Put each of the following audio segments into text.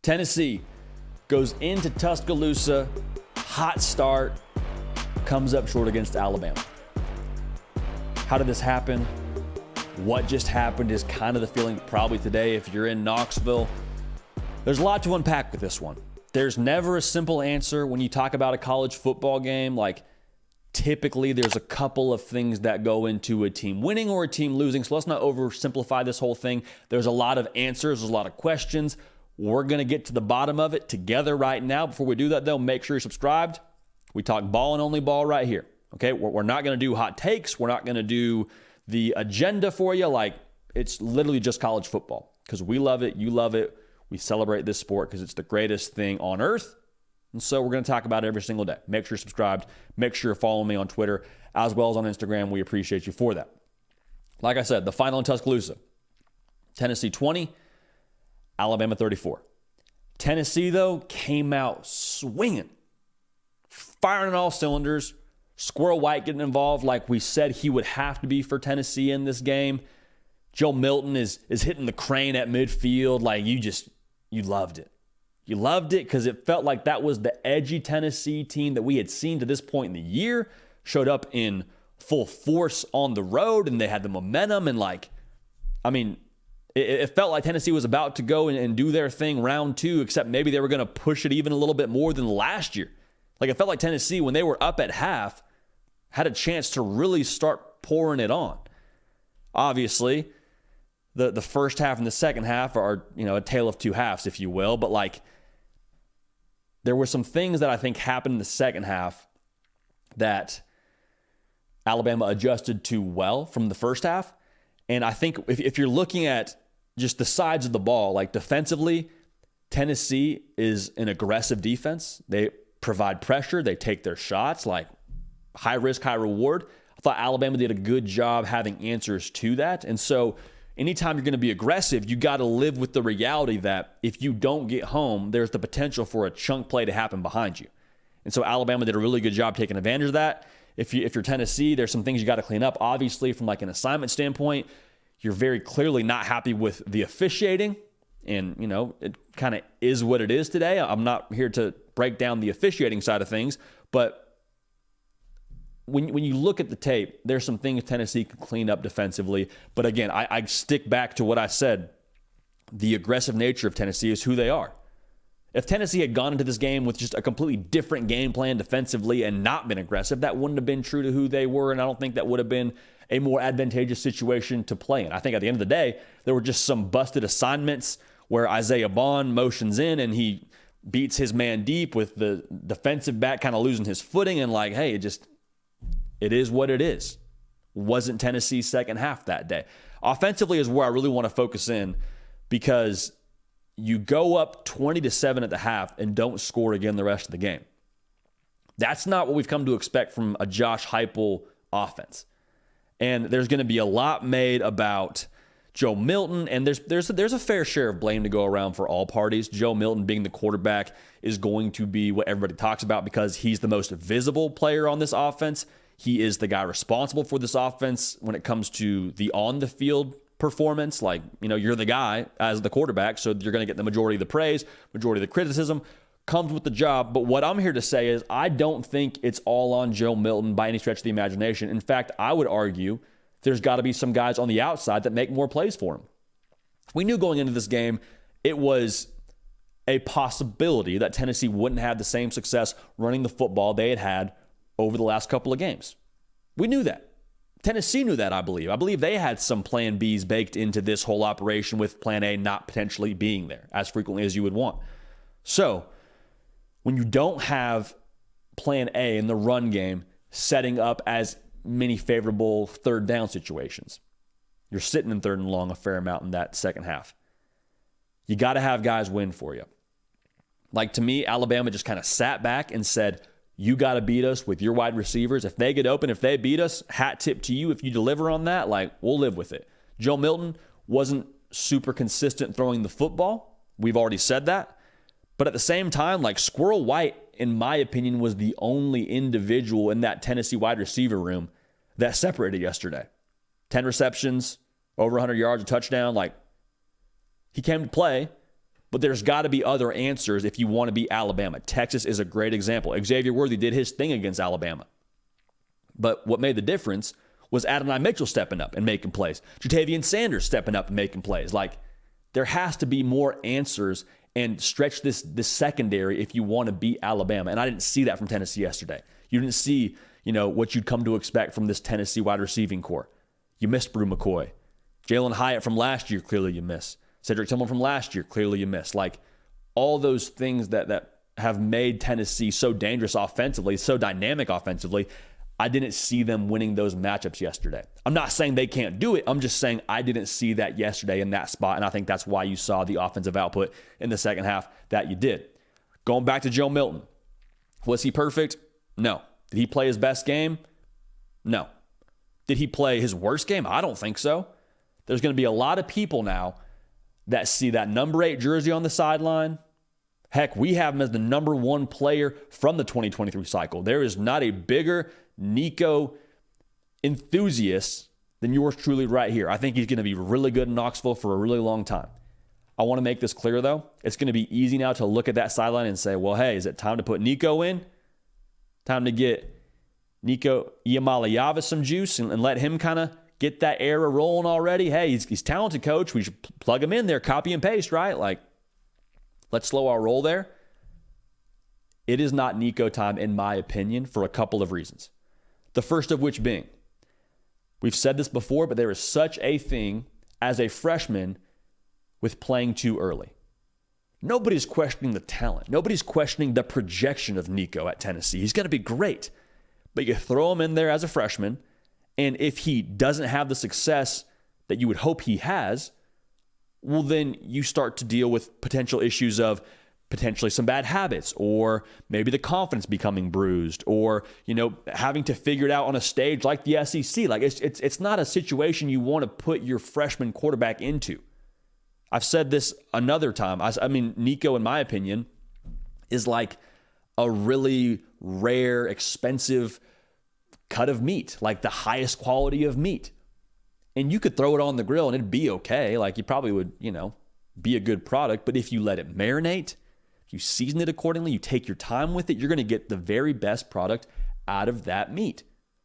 Tennessee goes into Tuscaloosa, hot start, comes up short against Alabama. How did this happen? What just happened is kind of the feeling probably today if you're in Knoxville. There's a lot to unpack with this one. There's never a simple answer when you talk about a college football game. Like, typically there's a couple of things that go into a team winning or a team losing. So let's not oversimplify this whole thing. There's a lot of answers. There's a lot of questions. We're going to get to the bottom of it together right now. Before we do that, though, make sure you're subscribed. We talk ball and only ball right here. Okay, we're not going to do hot takes. We're not going to do the agenda for you. Like, it's literally just college football because we love it. You love it. We celebrate this sport because it's the greatest thing on earth. And so we're going to talk about it every single day. Make sure you're subscribed. Make sure you're following me on Twitter as well as on Instagram. We appreciate you for that. Like I said, the final in Tuscaloosa. Tennessee 20, Alabama 34. Tennessee, though, came out swinging, firing on all cylinders. Squirrel White getting involved like we said he would have to be for Tennessee in this game. Joe Milton is hitting the crane at midfield. Like, you loved it. You loved it because it felt like that was the edgy Tennessee team that we had seen to this point in the year. Showed up in full force on the road, and they had the momentum. And, it felt like Tennessee was about to go and do their thing round two, except maybe they were going to push it even a little bit more than last year. Like, it felt like Tennessee, when they were up at half, had a chance to really start pouring it on. Obviously, the first half and the second half are, a tale of two halves, if you will. But, there were some things that I think happened in the second half that Alabama adjusted to well from the first half. And I think if you're looking at just the sides of the ball, like defensively, Tennessee is an aggressive defense. They provide pressure. They take their shots, like high risk, high reward. I thought Alabama did a good job having answers to that. And so anytime you're going to be aggressive, you got to live with the reality that if you don't get home, there's the potential for a chunk play to happen behind you. And so Alabama did a really good job taking advantage of that. If you're Tennessee, there's some things you got to clean up. Obviously, from like an assignment standpoint, you're very clearly not happy with the officiating. And, it kind of is what it is today. I'm not here to break down the officiating side of things, but when you look at the tape, there's some things Tennessee can clean up defensively. But again, I stick back to what I said. The aggressive nature of Tennessee is who they are. If Tennessee had gone into this game with just a completely different game plan defensively and not been aggressive, that wouldn't have been true to who they were, and I don't think that would have been a more advantageous situation to play in. I think at the end of the day, there were just some busted assignments where Isaiah Bond motions in and he beats his man deep with the defensive back kind of losing his footing and hey, it is what it is. Wasn't Tennessee's second half that day. Offensively is where I really want to focus in because you go up 20-7 at the half and don't score again the rest of the game. That's not what we've come to expect from a Josh Heupel offense. And there's going to be a lot made about Joe Milton, and there's a fair share of blame to go around for all parties. Joe Milton being the quarterback is going to be what everybody talks about because he's the most visible player on this offense. He is the guy responsible for this offense when it comes to the on-the-field performance. You're the guy as the quarterback, so you're going to get the majority of the praise, majority of the criticism comes with the job. But what I'm here to say is I don't think it's all on Joe Milton by any stretch of the imagination. In fact, I would argue there's got to be some guys on the outside that make more plays for him. We knew going into this game it was a possibility that Tennessee wouldn't have the same success running the football they had over the last couple of games. We knew that. Tennessee knew that, I believe. I believe they had some plan Bs baked into this whole operation with plan A not potentially being there as frequently as you would want. So, when you don't have plan A in the run game setting up as many favorable third down situations, you're sitting in third and long a fair amount in that second half. You got to have guys win for you. To me, Alabama just kind of sat back and said, you got to beat us with your wide receivers. If they get open, if they beat us, hat tip to you. If you deliver on that, we'll live with it. Joe Milton wasn't super consistent throwing the football. We've already said that. But at the same time, Squirrel White, in my opinion, was the only individual in that Tennessee wide receiver room that separated yesterday. 10 receptions, over 100 yards, a touchdown. He came to play, But there's got to be other answers if you want to beat Alabama. Texas is a great example. Xavier Worthy did his thing against Alabama. But what made the difference was Adonai Mitchell stepping up and making plays. Jatavian Sanders stepping up and making plays. Like, there has to be more answers and stretch this secondary if you want to beat Alabama. And I didn't see that from Tennessee yesterday. You didn't see, what you'd come to expect from this Tennessee wide receiving core. You missed Brew McCoy. Jalen Hyatt from last year, clearly you miss. Cedric Tillman from last year, clearly you miss. Like, all those things that have made Tennessee so dangerous offensively, so dynamic offensively, I didn't see them winning those matchups yesterday. I'm not saying they can't do it. I'm just saying I didn't see that yesterday in that spot, and I think that's why you saw the offensive output in the second half that you did. Going back to Joe Milton, was he perfect? No. Did he play his best game? No. Did he play his worst game? I don't think so. There's going to be a lot of people now that see that number 8 jersey on the sideline. Heck, we have him as the number 1 player from the 2023 cycle. There is not a bigger Nico enthusiast than yours truly right here. I think he's going to be really good in Knoxville for a really long time. I want to make this clear, though. It's going to be easy now to look at that sideline and say, well, hey, is it time to put Nico in? Time to get Nico Iamaleava some juice and let him kind of get that era rolling already? Hey, he's talented, coach. We should plug him in there, copy and paste, right? Like, let's slow our roll there. It is not Nico time, in my opinion, for a couple of reasons. The first of which being, we've said this before, but there is such a thing as a freshman with playing too early. Nobody's questioning the talent. Nobody's questioning the projection of Nico at Tennessee. He's going to be great. But you throw him in there as a freshman, and if he doesn't have the success that you would hope he has, well, then you start to deal with potential issues of potentially some bad habits, or maybe the confidence becoming bruised, or, having to figure it out on a stage like the SEC. Like, it's not a situation you want to put your freshman quarterback into. I've said this another time. I mean, Nico, in my opinion, is like a really rare, expensive cut of meat, like the highest quality of meat. And you could throw it on the grill and it'd be okay. Like, you probably would, be a good product. But if you let it marinate, you season it accordingly, you take your time with it, you're going to get the very best product out of that meat.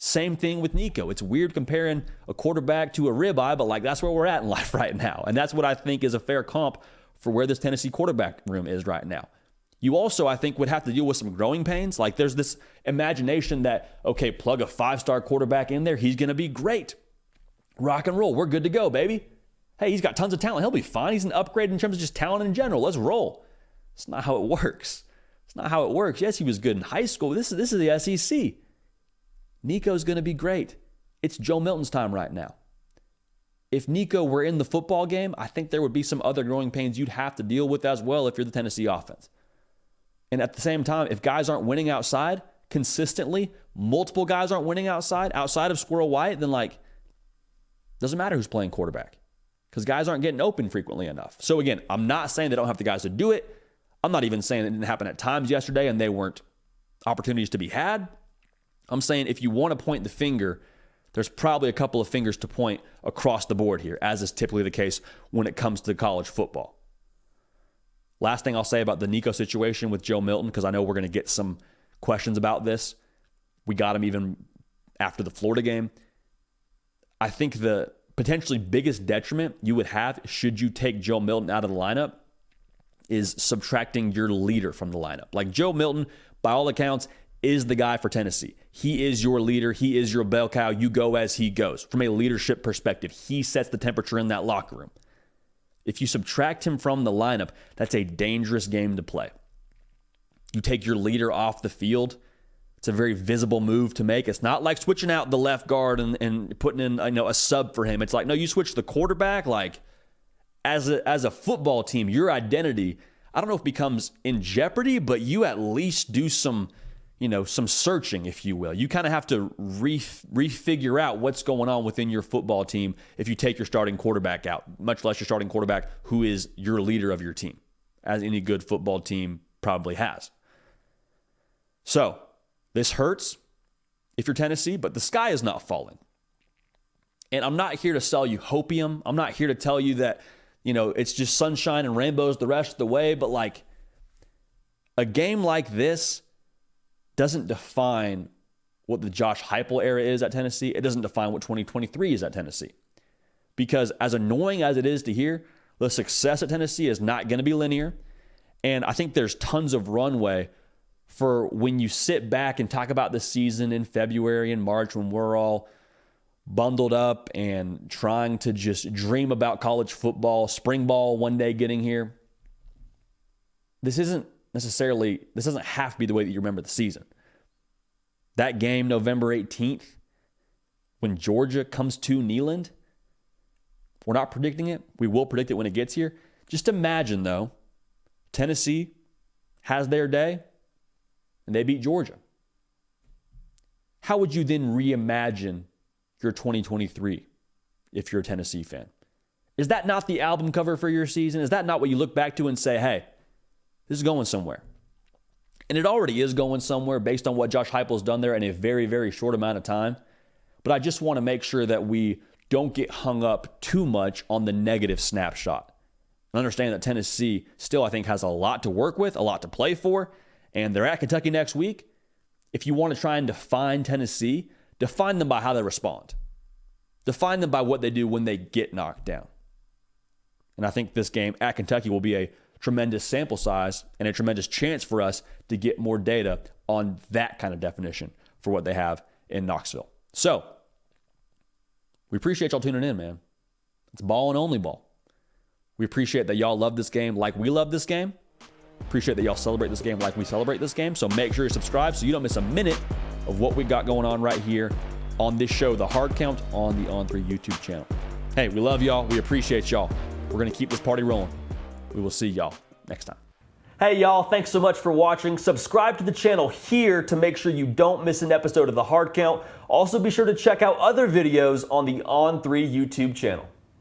Same thing with Nico. It's weird comparing a quarterback to a ribeye, but like, that's where we're at in life right now. And that's what I think is a fair comp for where this Tennessee quarterback room is right now. You also, I think, would have to deal with some growing pains. Like, there's this imagination that, okay, plug a 5-star quarterback in there, he's going to be great. Rock and roll. We're good to go, baby. Hey, he's got tons of talent. He'll be fine. He's an upgrade in terms of just talent in general. Let's roll. It's not how it works. It's not how it works. Yes, he was good in high school. This is the SEC. Nico's going to be great. It's Joe Milton's time right now. If Nico were in the football game, I think there would be some other growing pains you'd have to deal with as well if you're the Tennessee offense. And at the same time, if guys aren't winning outside consistently, multiple guys aren't winning outside of Squirrel White, then doesn't matter who's playing quarterback because guys aren't getting open frequently enough. So again, I'm not saying they don't have the guys to do it. I'm not even saying it didn't happen at times yesterday and they weren't opportunities to be had. I'm saying if you want to point the finger, there's probably a couple of fingers to point across the board here, as is typically the case when it comes to college football. Last thing I'll say about the Nico situation with Joe Milton, because I know we're going to get some questions about this. We got him even after the Florida game. I think the potentially biggest detriment you would have should you take Joe Milton out of the lineup is subtracting your leader from the lineup. Like, Joe Milton, by all accounts, is the guy for Tennessee. He is your leader. He is your bell cow. You go as he goes. From a leadership perspective, he sets the temperature in that locker room. If you subtract him from the lineup, that's a dangerous game to play. You take your leader off the field, it's a very visible move to make. It's not like switching out the left guard and putting in a sub for him. It's like, no, you switch the quarterback. Like, as a football team, your identity, I don't know if it becomes in jeopardy, but you at least do some searching, if you will. You kind of have to refigure out what's going on within your football team if you take your starting quarterback out, much less your starting quarterback who is your leader of your team, as any good football team probably has. So, this hurts if you're Tennessee, but the sky is not falling. And I'm not here to sell you hopium. I'm not here to tell you that it's just sunshine and rainbows the rest of the way. But like a game like this doesn't define what the Josh Heupel era is at Tennessee. It doesn't define what 2023 is at Tennessee. Because as annoying as it is to hear, the success at Tennessee is not going to be linear. And I think there's tons of runway for when you sit back and talk about the season in February and March when we're all bundled up and trying to just dream about college football, spring ball one day getting here. This doesn't have to be the way that you remember the season. That game, November 18th, when Georgia comes to Neyland, we're not predicting it. We will predict it when it gets here. Just imagine, though, Tennessee has their day and they beat Georgia. How would you then reimagine your 2023 if you're a Tennessee fan? Is that not the album cover for your season? Is that not what you look back to and say, hey, this is going somewhere? And it already is going somewhere based on what Josh Heupel's done there in a very, very short amount of time. But I just want to make sure that we don't get hung up too much on the negative snapshot. And understand that Tennessee still, I think, has a lot to work with, a lot to play for, and they're at Kentucky next week. If you want to try and define Tennessee, define them by how they respond. Define them by what they do when they get knocked down. And I think this game at Kentucky will be a tremendous sample size and a tremendous chance for us to get more data on that kind of definition for what they have in Knoxville. So, we appreciate y'all tuning in, man. It's ball and only ball. We appreciate that y'all love this game like we love this game. Appreciate that y'all celebrate this game like we celebrate this game. So make sure you subscribe so you don't miss a minute of what we got going on right here on this show, The Hard Count, on the On3 YouTube channel. Hey, we love y'all. We appreciate y'all. We're going to keep this party rolling. We will see y'all next time. Hey, y'all. Thanks so much for watching. Subscribe to the channel here to make sure you don't miss an episode of The Hard Count. Also, be sure to check out other videos on the On3 YouTube channel.